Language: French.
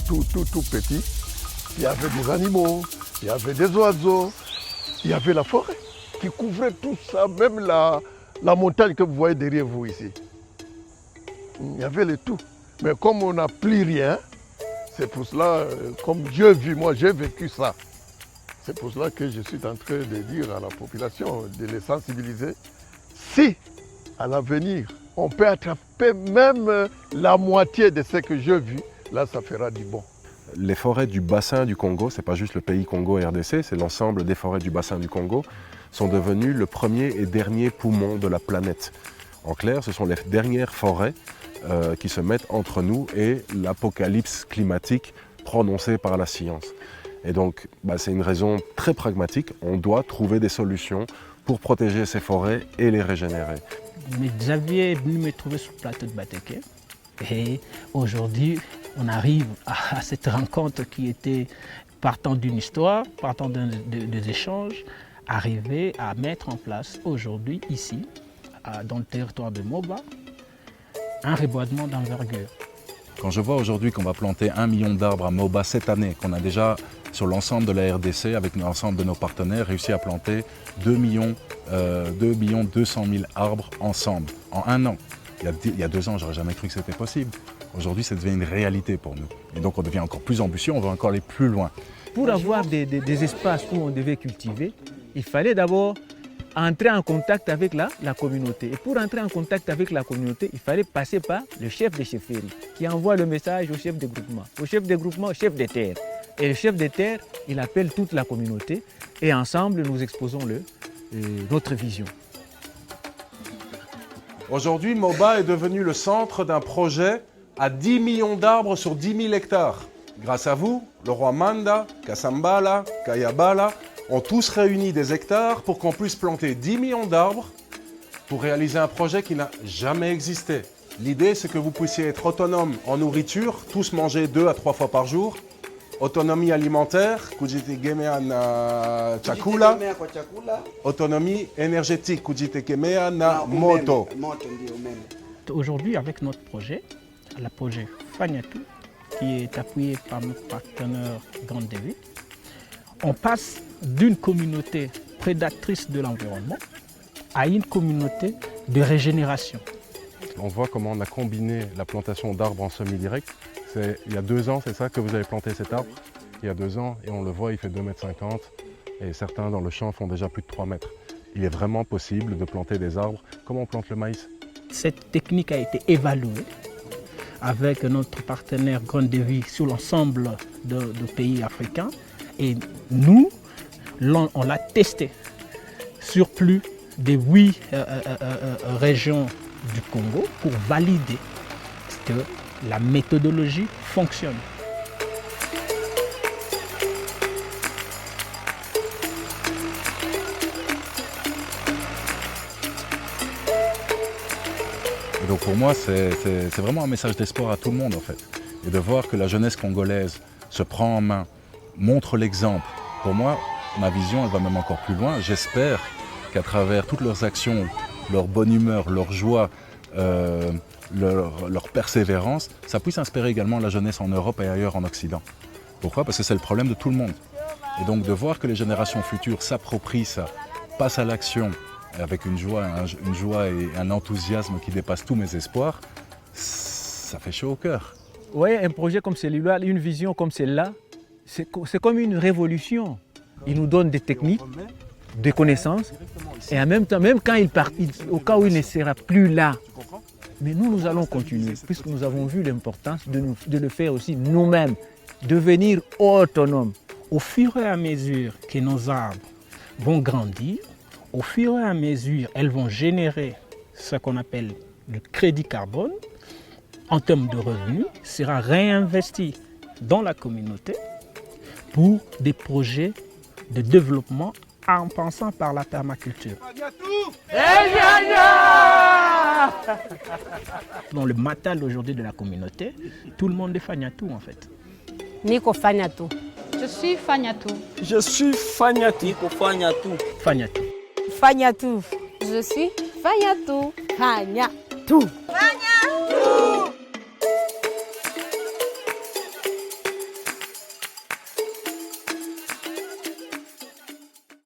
tout petit, il y avait des animaux, il y avait des oiseaux, il y avait la forêt qui couvrait tout ça, même la montagne que vous voyez derrière vous ici. Il y avait le tout. Mais comme on n'a plus rien, c'est pour cela, comme Dieu vit, moi j'ai vécu ça. C'est pour cela que je suis en train de dire à la population, de les sensibiliser. Si, à l'avenir, on peut attraper même la moitié de ce que j'ai vu, là ça fera du bon. Les forêts du bassin du Congo, ce n'est pas juste le pays Congo et RDC, c'est l'ensemble des forêts du bassin du Congo, sont devenues le premier et dernier poumon de la planète. En clair, ce sont les dernières forêts qui se mettent entre nous et l'apocalypse climatique prononcée par la science. Et donc, c'est une raison très pragmatique. On doit trouver des solutions pour protéger ces forêts et les régénérer. Xavier est venu me trouver sur le plateau de Bateke. Et aujourd'hui, on arrive à cette rencontre qui était partant d'une histoire, partant des échanges, arriver à mettre en place aujourd'hui, ici, dans le territoire de Moba, un reboisement d'envergure. Quand je vois aujourd'hui qu'on va planter 1 million d'arbres à Moba cette année, qu'on a déjà sur l'ensemble de la RDC, avec l'ensemble de nos partenaires, réussi à planter 2 200 000 arbres ensemble, en un an. Il y a 2 ans, j'aurais jamais cru que c'était possible. Aujourd'hui, ça devient une réalité pour nous. Et donc, on devient encore plus ambitieux, on va encore aller plus loin. Pour avoir des espaces où on devait cultiver, il fallait d'abord entrer en contact avec la communauté. Et pour entrer en contact avec la communauté, il fallait passer par le chef de chefferie qui envoie le message au chef de groupement, au chef de terre. Et le chef de terre, il appelle toute la communauté et ensemble, nous exposons notre vision. Aujourd'hui, Moba est devenu le centre d'un projet à 10 millions d'arbres sur 10 000 hectares. Grâce à vous, le roi Manda, Kasambala, Kayabala ont tous réuni des hectares pour qu'on puisse planter 10 millions d'arbres pour réaliser un projet qui n'a jamais existé. L'idée, c'est que vous puissiez être autonome en nourriture, tous manger 2 à 3 fois par jour. Autonomie alimentaire, chakula. Autonomie énergétique, na moto. Aujourd'hui, avec notre projet, le projet Fanyatu, qui est appuyé par notre partenaire Grande Devi, on passe d'une communauté prédatrice de l'environnement à une communauté de régénération. On voit comment on a combiné la plantation d'arbres en semi-direct. Il y a 2 ans, c'est ça que vous avez planté cet arbre. Il y a 2 ans, et on le voit, il fait 2,50 m. Et certains dans le champ font déjà plus de 3 mètres. Il est vraiment possible de planter des arbres comme on plante le maïs. Cette technique a été évaluée avec notre partenaire Grande Devi sur l'ensemble de pays africains. Et nous, on l'a testé sur plus de 8 régions du Congo pour valider que la méthodologie fonctionne. Et donc pour moi, c'est vraiment un message d'espoir à tout le monde en fait. Et de voir que la jeunesse congolaise se prend en main, montre l'exemple. Pour moi, ma vision, elle va même encore plus loin. J'espère qu'à travers toutes leurs actions, leur bonne humeur, leur joie, leur persévérance, ça puisse inspirer également la jeunesse en Europe et ailleurs en Occident. Pourquoi? Parce que c'est le problème de tout le monde. Et donc de voir que les générations futures s'approprient ça, passent à l'action avec une joie et un enthousiasme qui dépassent tous mes espoirs, ça fait chaud au cœur. Oui, un projet comme celui-là, une vision comme celle-là, c'est comme une révolution. Il nous donne des techniques, des connaissances, et en même temps, même quand il part, au cas où il ne sera plus là, mais nous allons continuer, puisque nous avons vu l'importance de le faire aussi nous-mêmes, devenir autonomes. Au fur et à mesure que nos arbres vont grandir, au fur et à mesure, elles vont générer ce qu'on appelle le crédit carbone, en termes de revenus, sera réinvesti dans la communauté pour des projets de développement en passant par la permaculture. Dans le matal aujourd'hui de la communauté, tout le monde est Fanyatu en fait. Niko Fanyatu. Je suis Fanyatu. Je suis Fanyatu. Niko Fanyatu. Fanyatu. Fanyatu. Je suis Fanyatu. Fanyatu. Fanyatu.